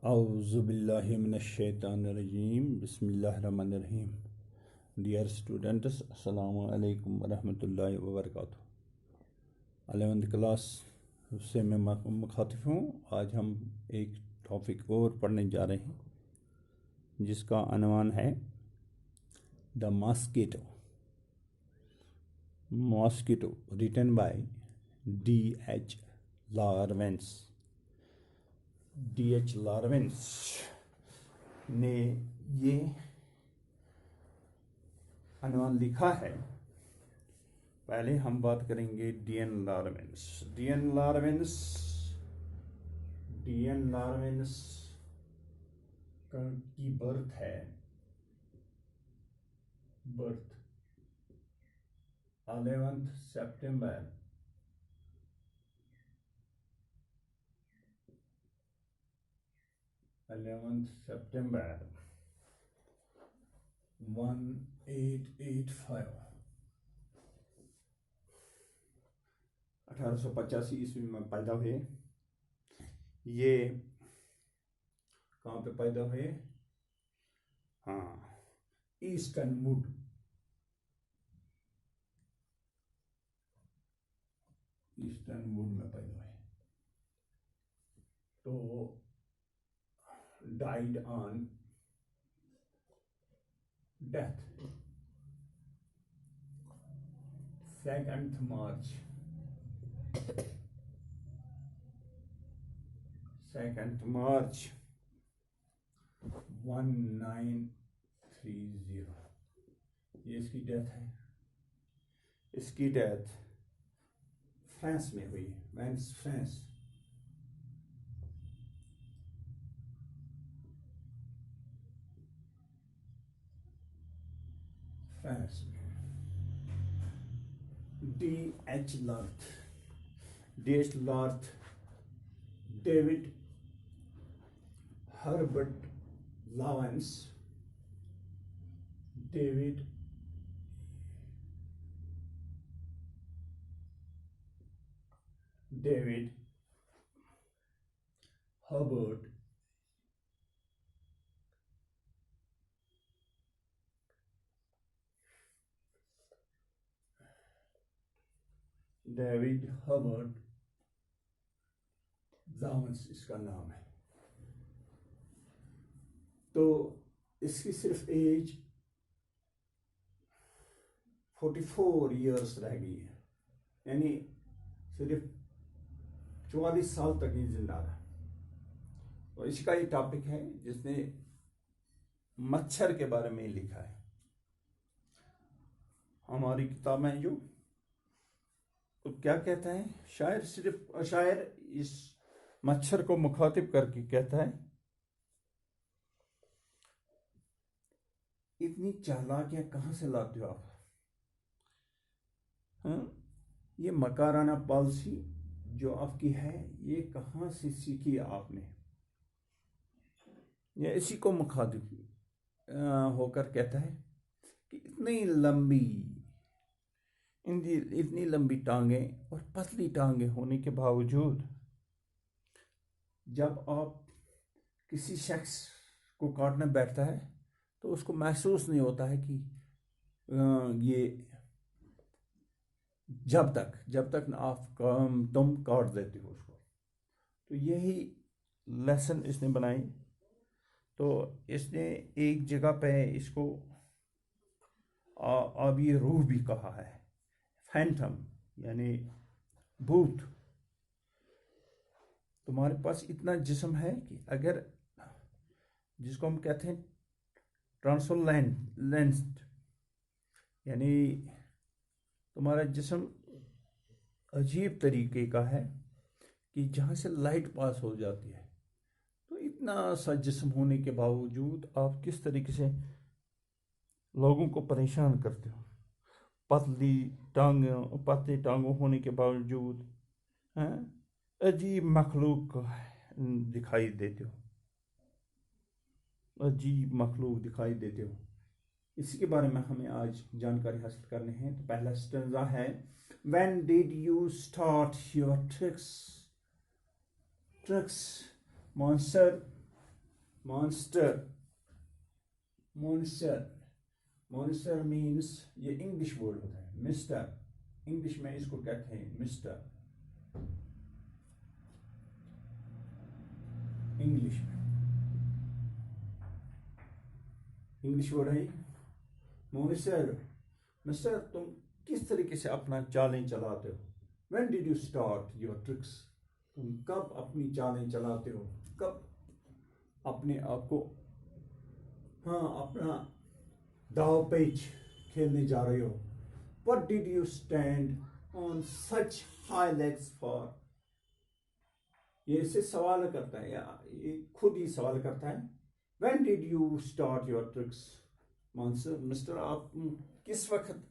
Auzubillahi minash-shaytanir-rajim. Bismillahir-rahmanir-rahim. Dear students, Assalamu alaikum wa rahmatullahi wa barakatuh. 11th class से मैं मुखातिब हूँ। आज हम एक टॉपिक और पढ़ने जा रहे हैं जिसका अनवान है the mosquito. Mosquito written by D.H. Lawrence. D.H. Lawrence ने ये अनुमान लिखा है। पहले हम बात करेंगे D.N. लॉरेंस। D.N. लॉरेंस की बर्थ 11th September 1885 1885 ईस्वी में पैदा हुए। ये कहाँ पे पैदा हुए? हाँ, ईस्टर्न वुड में पैदा हुए। तो died on death 2nd March 1930। ये इसकी डेथ है। इसकी डेथ फ्रांस में हुई। फ्रांस में D.H. लॉर्थ, David Herbert Lawrence, David Herbert Lawrence इसका नाम है। तो इसकी सिर्फ एज 44 इयर्स रह गई है, यानी सिर्फ 44 साल तक ये जिंदा रहा। तो इसका ये टॉपिक है जिसने मच्छर के बारे में लिखा है। हमारी किताब में जो तो क्या कहता है शायर इस मच्छर को मुखातिब करके कहता है, इतनी चालाकियां कहां से लाते हो आप? ये मकाराना पॉलिसी जो आपकी है ये कहां से सीखी आपने? ये इसी को मुखातिब होकर कहता है कि इतनी लंबी टांगें और पतली टांगें होने के बावजूद जब आप किसी शख्स को काटने बैठता है तो उसको महसूस नहीं होता है कि ये जब तक ना तुम काट देते हो उसको। तो यही लेसन इसने बनाई। तो इसने एक जगह पे इसको आबी रूह भी कहा है, फैंटम यानी भूत। तुम्हारे पास इतना जिस्म है कि अगर जिसको हम कहते हैं ट्रांसोलेंस्ड, यानी तुम्हारा जिस्म अजीब तरीके का है कि जहाँ से लाइट पास हो जाती है। तो इतना सा जिस्म होने के बावजूद आप किस तरीके से लोगों को परेशान करते हो? पतली टांगों होने के बावजूद अजीब मखलूक दिखाई देते हो। इसी के बारे में हमें आज जानकारी हासिल करनी है। तो पहला स्टेंजा है, When did you start your tricks, monster? Monster, monster, monster means ये इंग्लिश वर्ड होता है। मिस्टर, इंग्लिश में इसको कहते हैं मिस्टर, इंग्लिश में, इंग्लिश वर्ड है मॉन्स्टर। मिस्टर, तुम किस तरीके से अपना चालें चलाते हो? When did you start your tricks? तुम कब अपनी चालें चलाते हो? कब अपने आप को, हाँ, अपना दाव पेच खेलने जा रहे हो? What did you stand on such high legs for? ये इससे सवाल करता है, या ये खुद ही सवाल करता है। When did you start your tricks? Mansar, mister, आप किस वक्त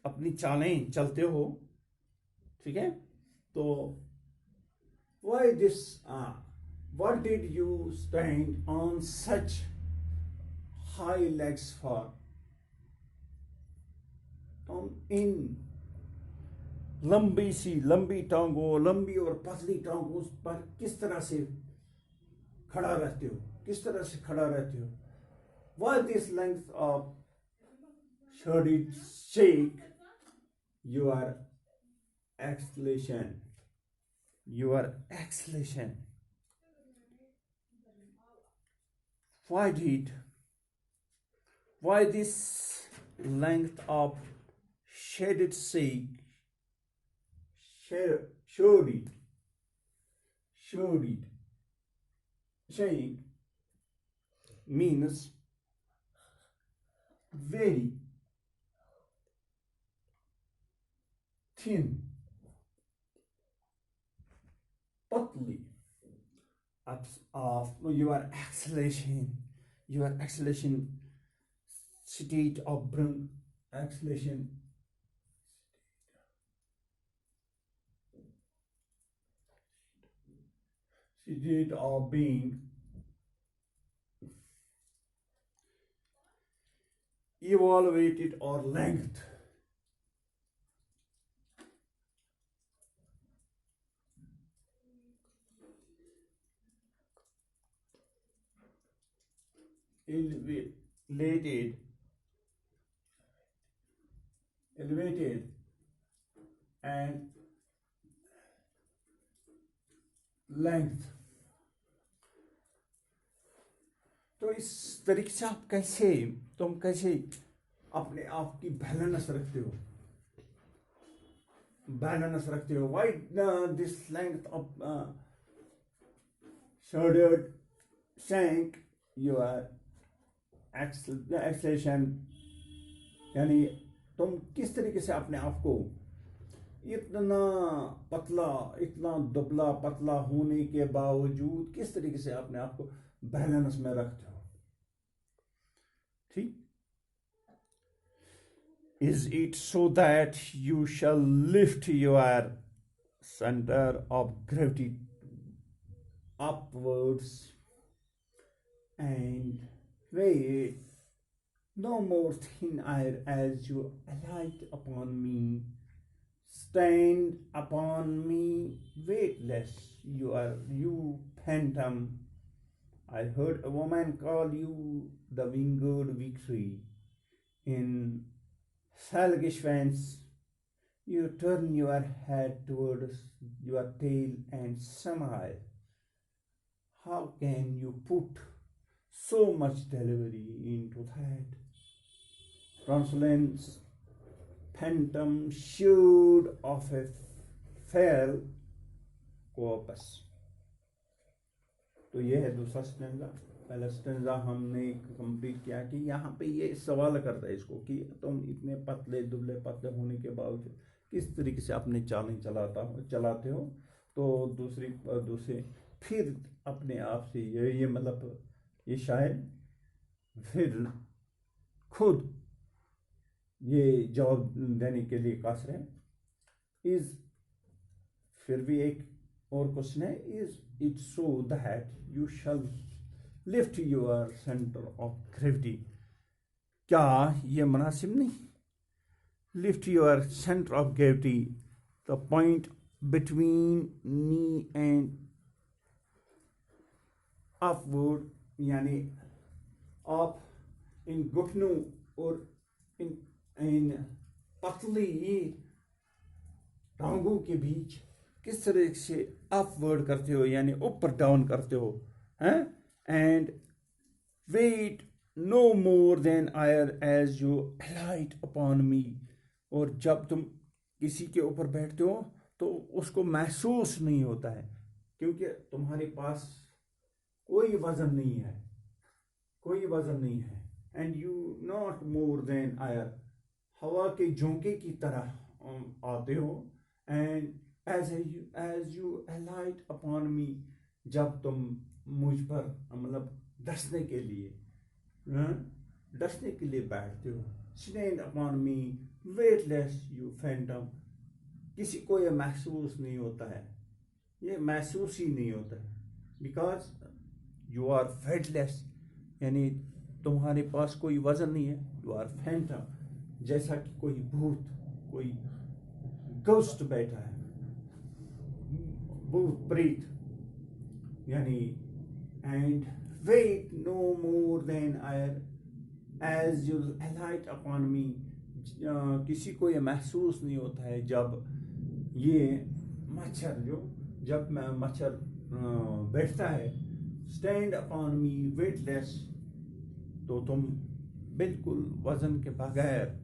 अपनी चालें चलते हो? ठीक है, तो why this, what did you stand on such high legs for? तुम इन लंबी टांगों, लंबी और पतली टांगों पर किस तरह से खड़ा रहते हो? किस तरह से खड़ा रहते हो? Why this length of shaded shake your exhalation, your exhalation? Why this length of shaded shake, shaded shake means very thin, patly, of your exhalation state of brain, exhalation state of being evaluated or length. Elevated and length. तो इस तरीके से आप तुम कैसे अपने आप की बैलेंस रखते हो? Why this length of shouldered shank your exhalation, यानी तुम किस तरीके से अपने आप को इतना पतला, इतना दुबला पतला होने के बावजूद किस तरीके से अपने आप को बैलेंस में रखते हो? ठीक, is it so that you shall lift your center of gravity upwards and weigh no more thin air as you alight upon me, stand upon me weightless, you phantom. I heard a woman call you the winged victory. In salvation, you turn your head towards your tail and smile. How can you put so much delivery into that? Translation: phantom should of a fair corpus. तो ये है दूसरा stanza. पहला stanza हमने complete किया कि यहाँ पे ये सवाल करता है इसको कि तुम इतने पतले दुबले पतले होने के बावजूद किस तरीके से अपने चालें चलाते हो। तो दूसरे फिर अपने आप से ये मतलब ये शायद फिर खुद ये जवाब देने के लिए कासर है। इज, फिर भी एक और क्वेश्चन है, is it so that you shall lift your centre of gravity? क्या ये मुनासिब नहीं? Lift your centre of gravity, the point between knee and upward यानी आप इन घुटनों और इन इन पतली टांगों के बीच किस तरह से अपवर्ड करते हो यानी ऊपर डाउन करते हो हैं and wait no more than air as you light upon me और जब तुम किसी के ऊपर बैठते हो तो उसको महसूस नहीं होता है क्योंकि तुम्हारे पास कोई वजन नहीं है कोई वजन नहीं है and you not more than air हवा के झोंके की तरह आते हो and as you light upon me जब तुम मुझ पर मतलब डसने के लिए बैठते हो stand upon me weightless you Phantom किसी को ये महसूस नहीं होता है ये महसूस ही नहीं होता है बिकॉज यू आर वेटलेस यानी तुम्हारे पास कोई वजन नहीं है यू आर फैंटम जैसा कि कोई भूत कोई गोस्ट बैठा है भूत प्रेत यानी and wait no more than air as you light upon me किसी को ये महसूस नहीं होता है जब ये मच्छर जब मच्छर बैठता है स्टैंड अपॉन मी वेटलेस तो तुम बिल्कुल वजन के बगैर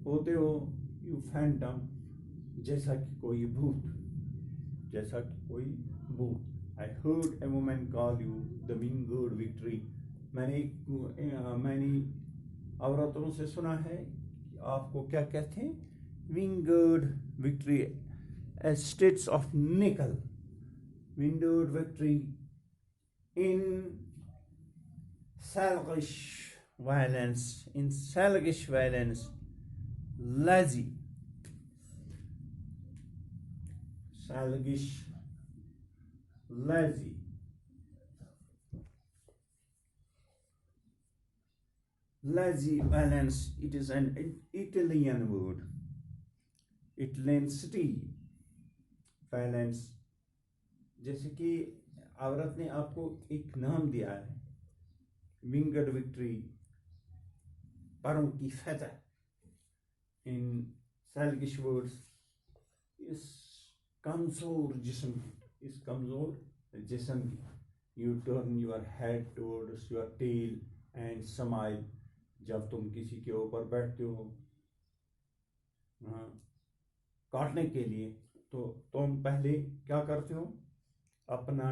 होते हो यू फैंटम जैसा कि कोई भूत I heard a woman call you the winged victory मैंने औरतों से सुना है कि आपको क्या कहते हैं विंगर्ड victory statues of Nike winged victory in selfish violence, lazy violence. It is an Italian word. Italian city violence. जैसे कि औरत ने आपको एक नाम दिया है विंगड विक्ट्री परों की फतह इन सेल्फिश वर्ड्स इस कमजोर जिस्म की you turn your head towards your tail and smile जब तुम किसी के ऊपर बैठते हो काटने के लिए तो तुम पहले क्या करते हो अपना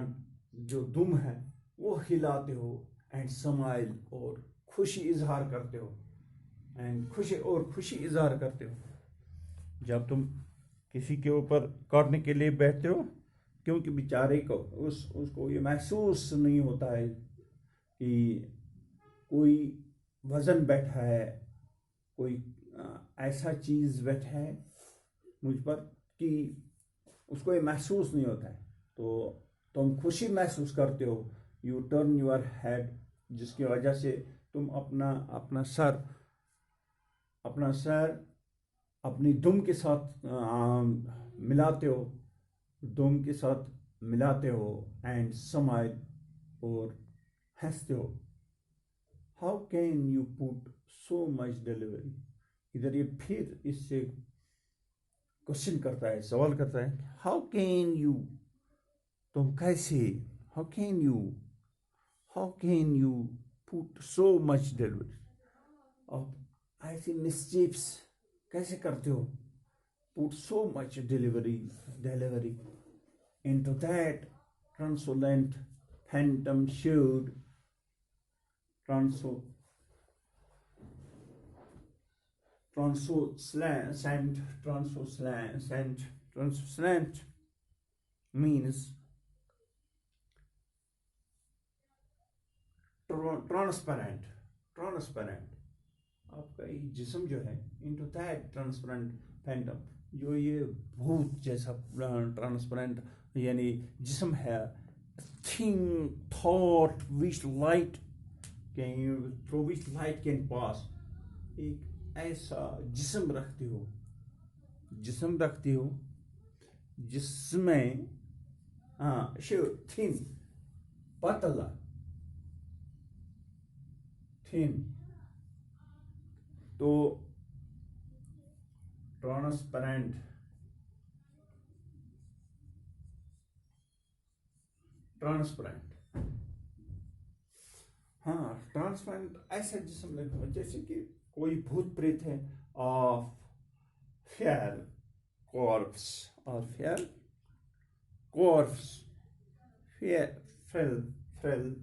जो दुम है वो हिलाते हो एंड स्माइल और खुशी इजहार करते हो जब तुम किसी के ऊपर काटने के लिए बैठते हो क्योंकि बेचारे को उसको ये महसूस नहीं होता है कि कोई वजन बैठा है कोई ऐसा चीज़ बैठा है मुझ पर कि उसको ये महसूस नहीं होता है तो तुम खुशी महसूस करते हो यू टर्न योर हेड जिसकी वजह से तुम अपना सर अपनी दुम के साथ मिलाते हो एंड स्माइल और हंसते हो how can you put so much delivery इधर ये फिर इससे क्वेश्चन करता है सवाल करता है हाउ कैन यू तुम कैसे how can you put so much devilry आप ऐसी मिस्टेक्स कैसे करते हो put so much devilry into that translucent phantom shade translucent means transparent आपका ये जिस्म जो है इनटू दैट ट्रांसपेरेंट फैंटम जो ये भूत जैसा ट्रांसपेरेंट यानी जिस्म है thing thought which light can pass एक ऐसा जिस्म रखते हो जिसमें हाँ थिन, पतला, थिन। तो ट्रांसपेरेंट, ट्रांसपेरेंट। हाँ, ट्रांसपेरेंट ऐसा जिसम लगता जैसे कि कोई भूत प्रेत है, ऑफ फेयर कॉर्प्स, और fair corpse, fair frail, frail,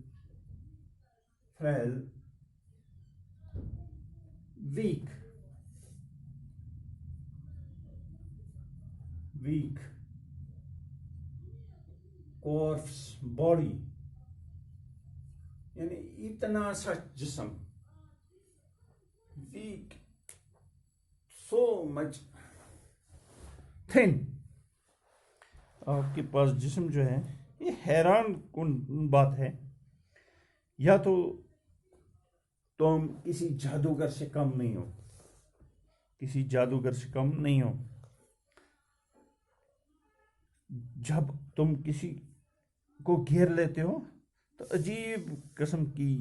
frail, weak, weak, corpse, body, यानी इतना सा जिस्म, वीक, सो मच थिन। आपके पास जिस्म जो है, ये हैरान कुन बात है। या तो तुम किसी जादूगर से कम नहीं हो, किसी जादूगर से कम नहीं हो। जब तुम किसी को घेर लेते हो तो अजीब किस्म की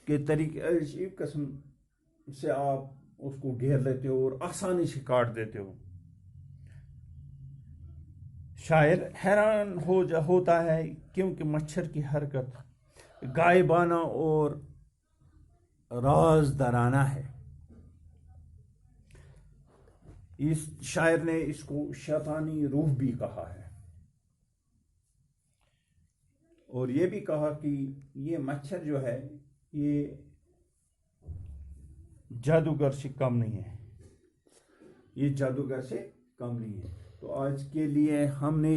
के तरीके, अजीब किस्म से आप उसको घेर लेते हो और आसानी से काट देते हो। शायर हैरान होता है क्योंकि मच्छर की हरकत गायबाना और राजदाराना है। इस शायर ने इसको शैतानी रूह भी कहा है, और ये भी कहा कि ये मच्छर जो है ये जादूगर से कम नहीं है, ये जादूगर से कम नहीं है। तो आज के लिए हमने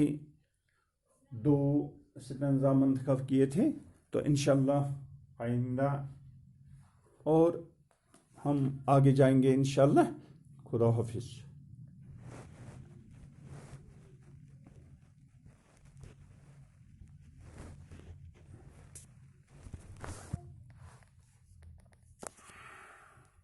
2 स्टैंज़ा मंतखब किए थे, तो इंशाल्लाह आइंदा और हम आगे जाएंगे इंशाल्लाह। खुदा हाफिज़।